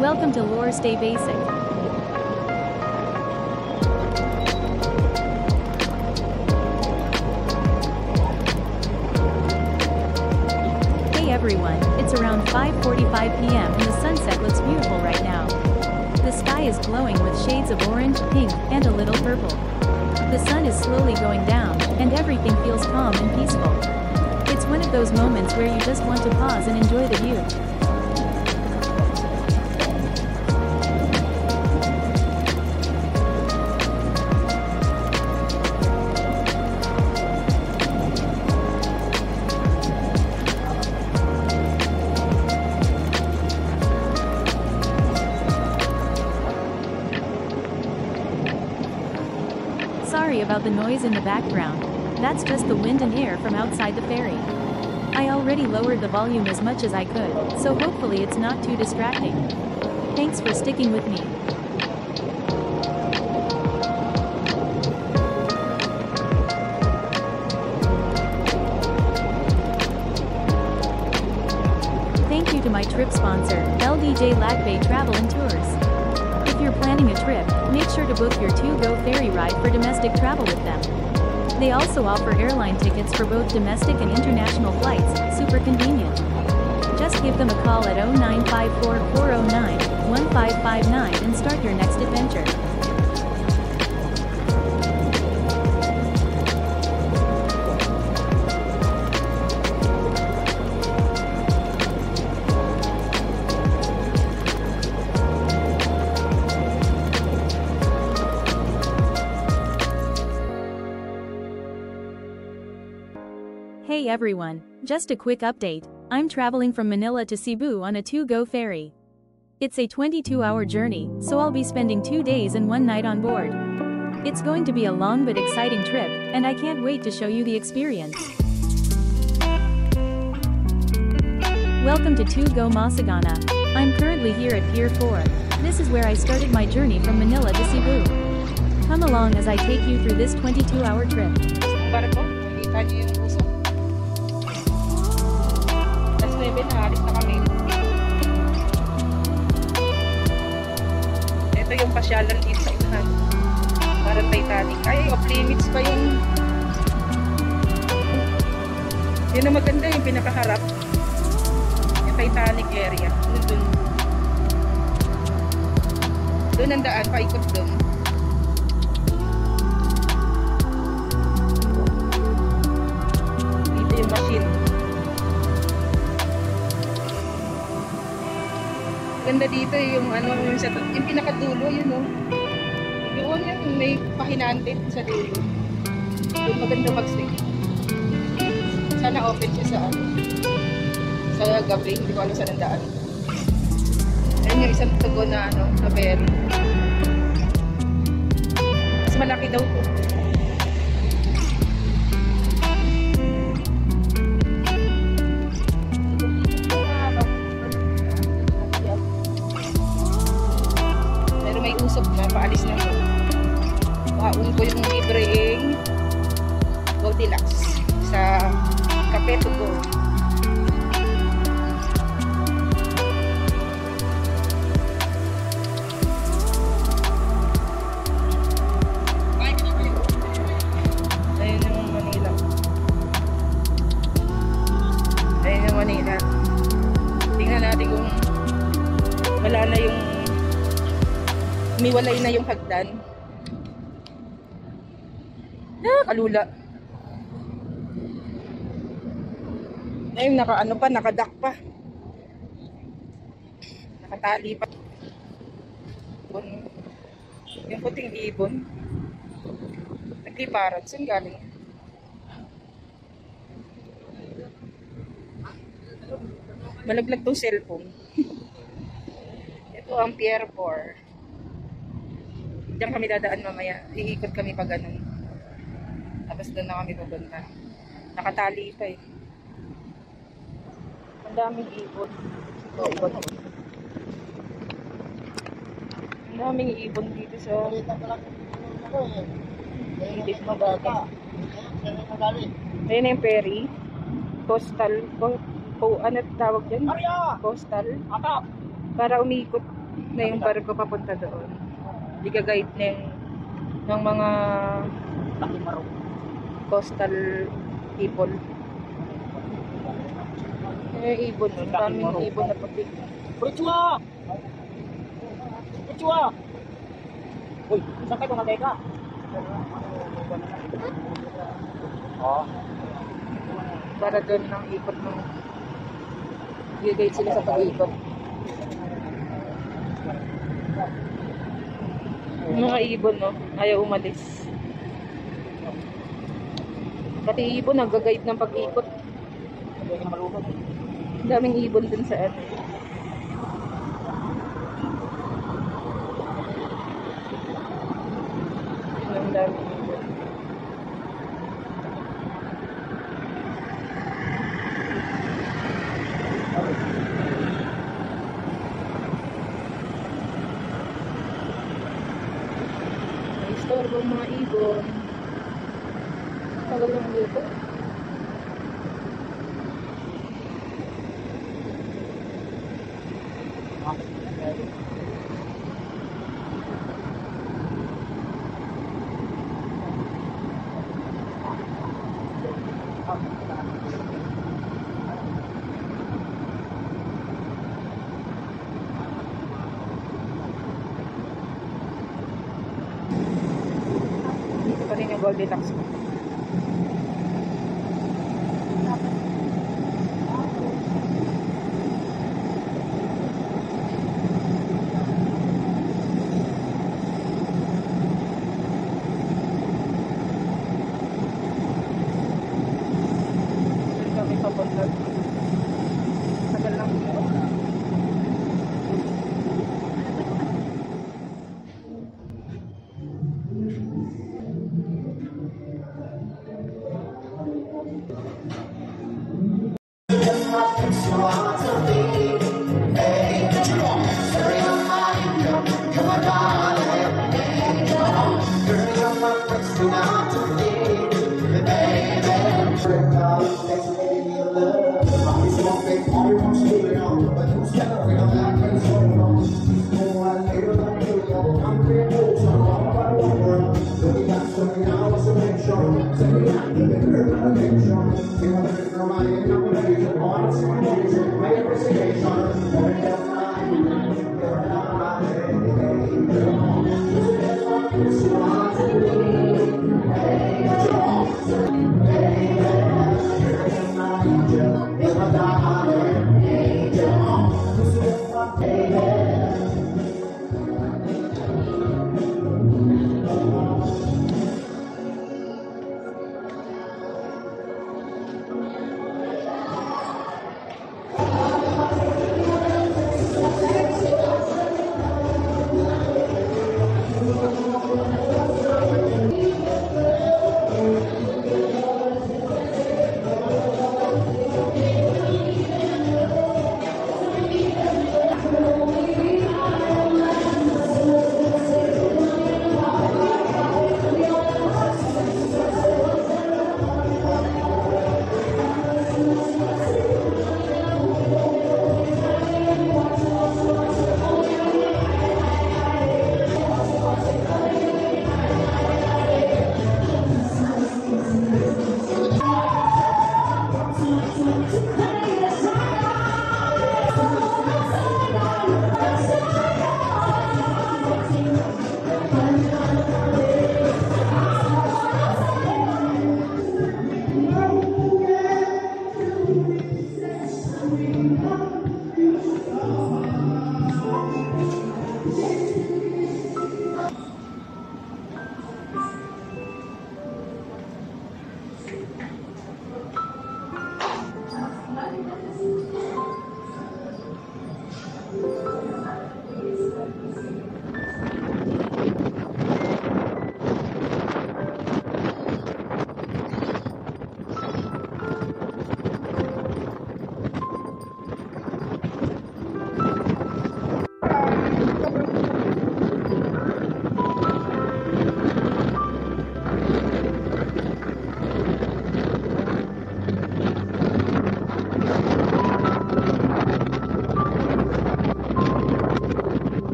Welcome to Lore Stay Basic. Hey everyone, it's around 5:45 p.m. and the sunset looks beautiful right now. The sky is glowing with shades of orange, pink, and a little purple. The sun is slowly going down, and everything feels calm and peaceful. It's one of those moments where you just want to pause and enjoy the view. Sorry about the noise in the background. That's just the wind and air from outside the ferry. I already lowered the volume as much as I could, so hopefully it's not too distracting. Thanks for sticking with me. Thank you to my trip sponsor, LDJ Lagbay Travel and Tours. If you're planning a trip, make sure to book your 2GO ferry ride for domestic travel with them. They also offer airline tickets for both domestic and international flights, super convenient. Just give them a call at 0954-409-1559 and start your next adventure. Hey everyone, just a quick update. I'm traveling from Manila to Cebu on a 2GO ferry. It's a 22-hour journey, so I'll be spending 2 days and 1 night on board. It's going to be a long but exciting trip, and I can't wait to show you the experience. Welcome to 2GO Masagana. I'm currently here at Pier 4. This is where I started my journey from Manila to Cebu. Come along as I take you through this 22-hour trip. Naalis na kami. Ito yung pasyalan dito sa inahan. Parang Titanic. Ay, off limits pa yung... Yun ang maganda, yung pinakaharap. Yung Titanic area. Doon. Doon ang daan, paikot doon. Dito yung machine. Ganda dito yung ano, yung pinakadulo, yun oh. Yun yan, may pahinante sa dulo. Yung maganda mag-stay. Sana open siya sa ano, sa gabi, hindi ko alam saan ang daan. Ayun yung isang tugo na ano, na ferry. Mas malaki daw po. Paalis na ko. Paun ko yung libreng Goldilocks sa Cafe to Go. Ayun yung Manila. Ayun yung Manila. Tingnan natin kung wala na yung umiwalay na yung hagdan. Kalula. Ayun, naka-ano pa, nakadak pa. Nakatali pa. Yung puting ibon. Nagliparan. Saan galing? Malaglag tong cellphone. Ito ang Pier 4. Diyan kami dadaan mamaya. Iikot kami pag ganun. Tapos doon na kami pupunta. Nakatali pa eh. Ang daming ibon. Ang daming ibon dito sa... Hindi mababa. Ayun na yung ferry. Coastal. Ano tawag dyan? Coastal. Para umikot. na yung barko papunta doon. Liga-guide ng mga coastal people. Ibon, no? Daming ibon na puti. Purichua! Purichua! Uy, saan kayo pumatay ka? Oh. Para doon ng ikot ng liga-guide sila sa pag-ikot. Mga ibon, no? Ayaw umalis. Pati ibon, nag-guide ng pag-ikot. Daming ibon dun sa ano. Ang daming ibon. May istorbo ang mga ibon. Tagal lang dito. Dito pa rin yung Goldilocks. Doon kami papunta. Tagal lang dito.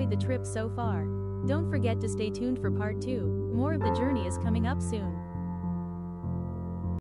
enjoyed the trip so far. Don't forget to stay tuned for part 2. More of the journey is coming up soon.